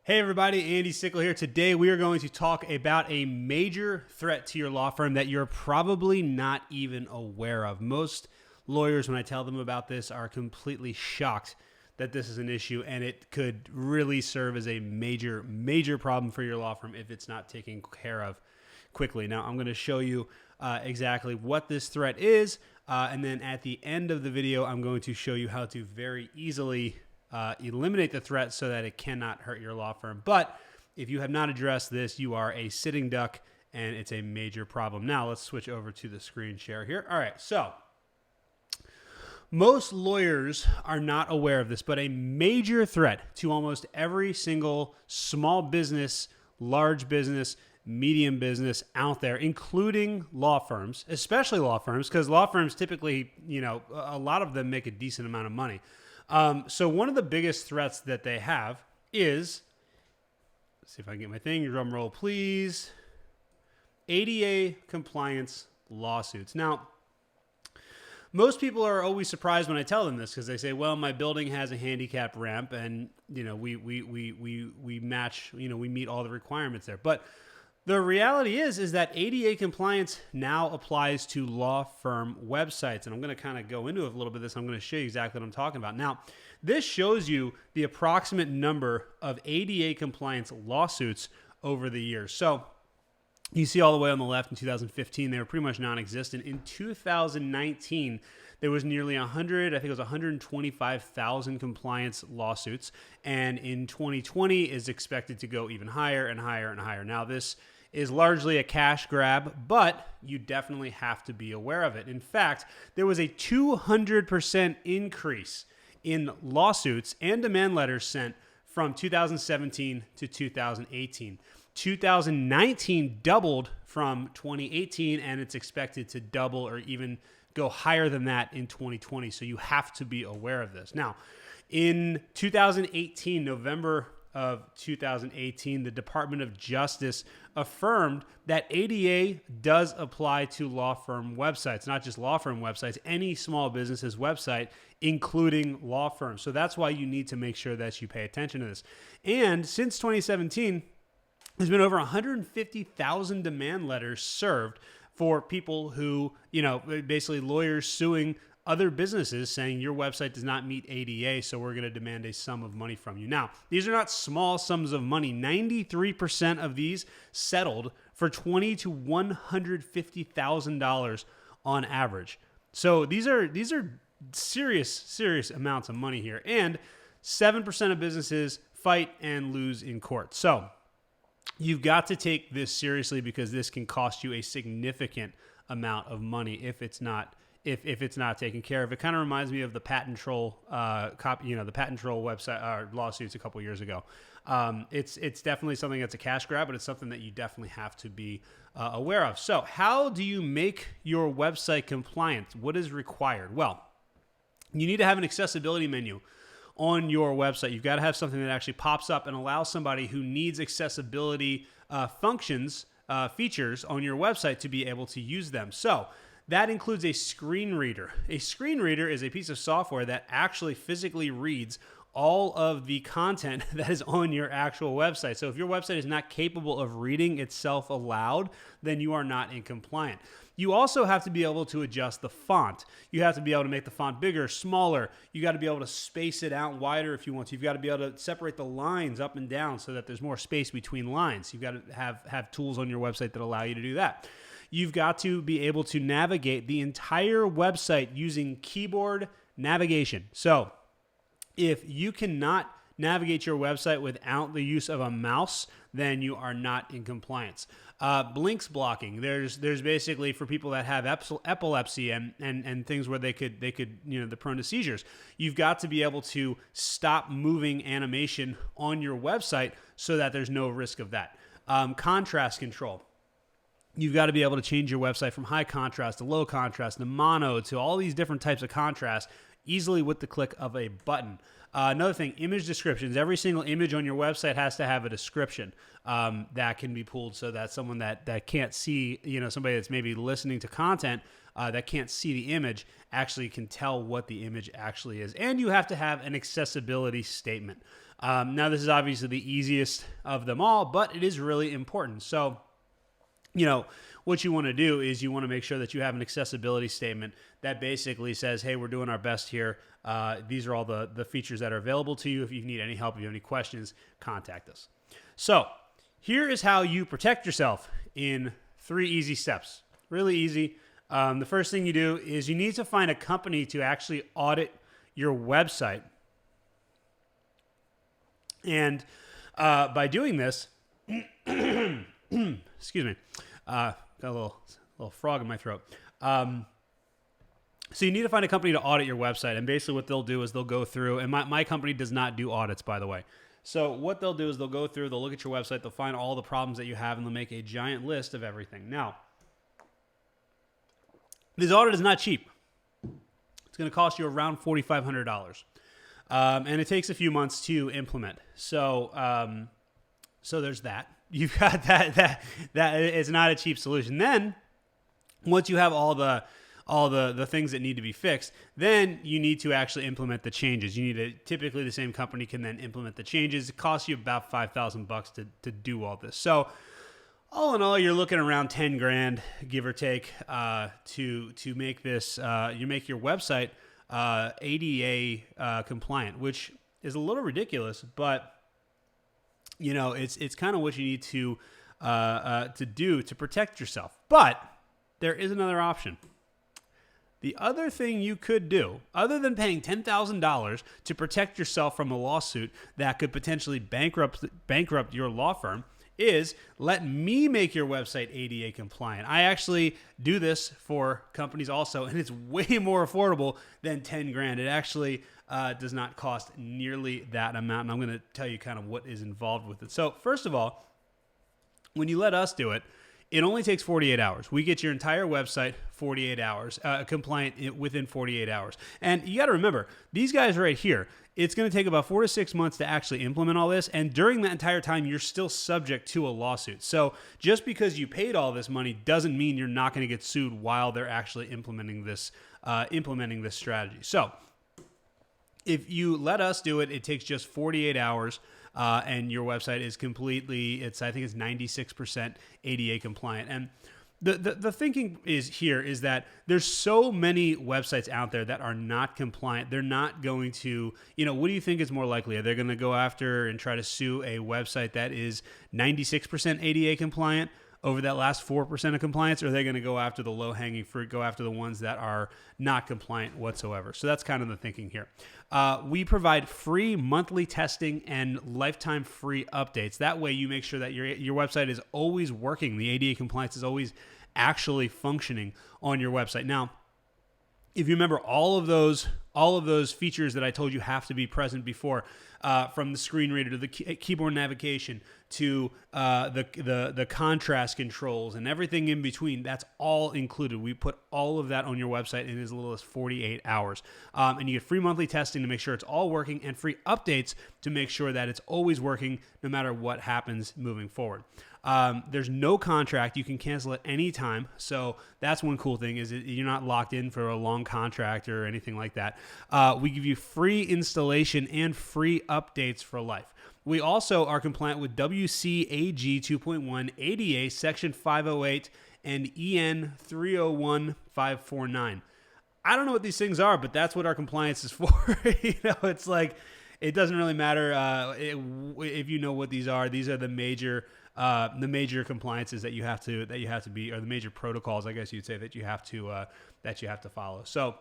Hey everybody, Andy Stickel here. Today we are going to talk about a major threat to your law firm that you're probably not even aware of. Most lawyers, when I tell them about this, are completely shocked that this is an issue, and it could really serve as a major problem for your law firm if it's not taken care of quickly. Now, I'm going to show you exactly what this threat is, and then at the end of the video, I'm going to show you how to very easily eliminate the threat so that it cannot hurt your law firm. But if you have not addressed this, you are a sitting duck, and it's a major problem. Now, let's switch over to the screen share here. All right, so most lawyers are not aware of this, but a major threat to almost every single small business, large business, medium business out there, including law firms, especially law firms, because law firms typically, a lot of them make a decent amount of money. So one of the biggest threats that they have is, let's see if I can get my thing, drum roll please, ADA compliance lawsuits. Now, most people are always surprised when I tell them this because they say, well, my building has a handicap ramp and, we match, we meet all the requirements there. But the reality is that ADA compliance now applies to law firm websites. And I'm going to kind of go into it a little bit of this. I'm going to show you exactly what I'm talking about. Now, this shows you the approximate number of ADA compliance lawsuits over the years. So you see all the way on the left in 2015, they were pretty much non-existent. In 2019, there was nearly 125,000 compliance lawsuits. And in 2020 is expected to go even higher and higher and higher. Now, this is largely a cash grab, but you definitely have to be aware of it. In fact, there was a 200% increase in lawsuits and demand letters sent from 2017 to 2018. 2019 doubled from 2018, and it's expected to double or even go higher than that in 2020. So you have to be aware of this. Now, in 2018, November of 2018, the Department of Justice affirmed that ADA does apply to law firm websites, not just law firm websites, any small business's website, including law firms. So that's why you need to make sure that you pay attention to this. And since 2017, there's been over 150,000 demand letters served for people who, basically lawyers suing other businesses saying your website does not meet ADA, so we're going to demand a sum of money from you. Now, these are not small sums of money. 93% of these settled for $20,000 to $150,000 on average. So these are serious amounts of money here, and 7% of businesses fight and lose in court. So you've got to take this seriously because this can cost you a significant amount of money if it's not taken care of. It kind of reminds me of the patent troll the patent troll website lawsuits a couple years ago. It's definitely something that's a cash grab, but it's something that you definitely have to be aware of. So how do you make your website compliant? What is required? Well, you need to have an accessibility menu on your website. You've got to have something that actually pops up and allows somebody who needs accessibility features on your website to be able to use them. So that includes a screen reader. A screen reader is a piece of software that actually physically reads all of the content that is on your actual website. So if your website is not capable of reading itself aloud, then you are not in compliant. You also have to be able to adjust the font. You have to be able to make the font bigger, smaller. You got to be able to space it out wider if you want to. You've got to be able to separate the lines up and down so that there's more space between lines. You've got to have tools on your website that allow you to do that. You've got to be able to navigate the entire website using keyboard navigation. So if you cannot navigate your website without the use of a mouse, then you are not in compliance. Blinks blocking. There's basically for people that have epilepsy and things where they could they're prone to seizures. You've got to be able to stop moving animation on your website so that there's no risk of that. Contrast control. You've got to be able to change your website from high contrast to low contrast to mono to all these different types of contrast easily with the click of a button. Another thing, image descriptions. Every single image on your website has to have a description that can be pulled so that someone that can't see, somebody that's maybe listening to content that can't see the image actually can tell what the image actually is. And you have to have an accessibility statement. Now, this is obviously the easiest of them all, but it is really important. So, what you want to do is you want to make sure that you have an accessibility statement that basically says, hey, we're doing our best here. These are all the features that are available to you. If you need any help, if you have any questions, contact us. So here is how you protect yourself in 3 easy steps. Really easy. The first thing you do is you need to find a company to actually audit your website. And by doing this, excuse me, got a little frog in my throat. So you need to find a company to audit your website. And basically what they'll do is they'll go through, and my company does not do audits, by the way. So what they'll do is they'll go through, they'll look at your website, they'll find all the problems that you have, and they'll make a giant list of everything. Now, this audit is not cheap. It's going to cost you around $4,500. And it takes a few months to implement. So there's that. You've got that is not a cheap solution. Then once you have all the things that need to be fixed, then you need to actually implement the changes. You need to, typically the same company can then implement the changes. It costs you about $5,000 to do all this. So all in all, you're looking around 10 grand, give or take, to make this, you make your website ADA compliant, which is a little ridiculous, but it's kind of what you need to do to protect yourself. But there is another option. The other thing you could do, other than paying $10,000 to protect yourself from a lawsuit that could potentially bankrupt your law firm, is let me make your website ADA compliant. I actually do this for companies also, and it's way more affordable than 10 grand. It actually does not cost nearly that amount, and I'm going to tell you kind of what is involved with it. So first of all, when you let us do it, it only takes 48 hours. We get your entire website 48 hours, compliant within 48 hours. And you got to remember, these guys right here, it's going to take about 4 to 6 months to actually implement all this. And during that entire time, you're still subject to a lawsuit. So just because you paid all this money doesn't mean you're not going to get sued while they're actually implementing this strategy. So if you let us do it, it takes just 48 hours. And your website is completely, I think it's 96% ADA compliant. And the thinking is that there's so many websites out there that are not compliant. They're not going to, what do you think is more likely? Are they going to go after and try to sue a website that is 96% ADA compliant over that last 4% of compliance, or are they going to go after the low-hanging fruit, go after the ones that are not compliant whatsoever? So that's kind of the thinking here. We provide free monthly testing and lifetime free updates. That way you make sure that your website is always working. The ADA compliance is always actually functioning on your website. Now, if you remember all of those features that I told you have to be present before, from the screen reader to the keyboard navigation to the contrast controls and everything in between, that's all included. We put all of that on your website in as little as 48 hours. And you get free monthly testing to make sure it's all working and free updates to make sure that it's always working no matter what happens moving forward. There's no contract. You can cancel at any time. So that's one cool thing, is you're not locked in for a long contract or anything like that. We give you free installation and free updates for life. We also are compliant with WCAG 2.1, ADA Section 508, and EN 301549. I don't know what these things are, but that's what our compliance is for. It's like, it doesn't really matter if you know what these are. These are the major compliances that you have to be, or the major protocols, I guess you'd say, that you have to follow. So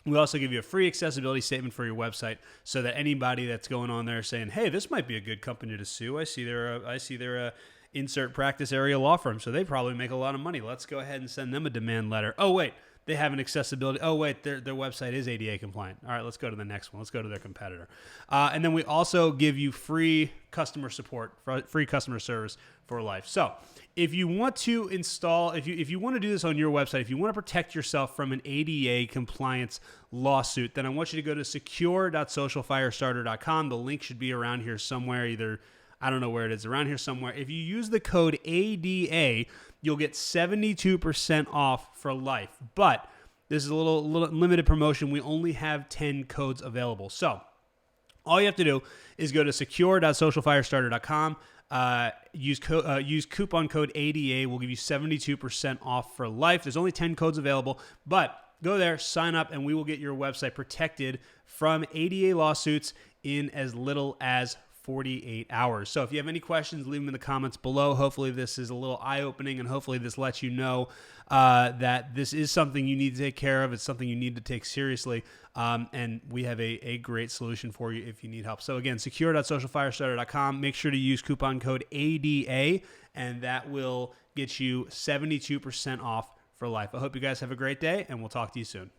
we also give you a free accessibility statement for your website, so that anybody that's going on there saying, "Hey, this might be a good company to sue. I see they're a insert practice area law firm, so they probably make a lot of money. Let's go ahead and send them a demand letter. Oh wait, they have an accessibility. Oh wait, their website is ADA compliant. All right, let's go to the next one. Let's go to their competitor." And then we also give you free customer support, free customer service for life. So if you want to install, if you want to do this on your website, if you want to protect yourself from an ADA compliance lawsuit, then I want you to go to secure.socialfirestarter.com. The link should be around here somewhere, either I don't know where it is, around here somewhere. If you use the code ADA, you'll get 72% off for life. But this is a little limited promotion. We only have 10 codes available. So all you have to do is go to secure.socialfirestarter.com. Use coupon code ADA. We'll give you 72% off for life. There's only 10 codes available, but go there, sign up, and we will get your website protected from ADA lawsuits in as little as 48 hours. So if you have any questions, leave them in the comments below. Hopefully this is a little eye-opening, and hopefully this lets you know that this is something you need to take care of. It's something you need to take seriously, and we have a great solution for you if you need help. So again, secure.socialfirestarter.com. Make sure to use coupon code ADA, and that will get you 72% off for life. I hope you guys have a great day, and we'll talk to you soon.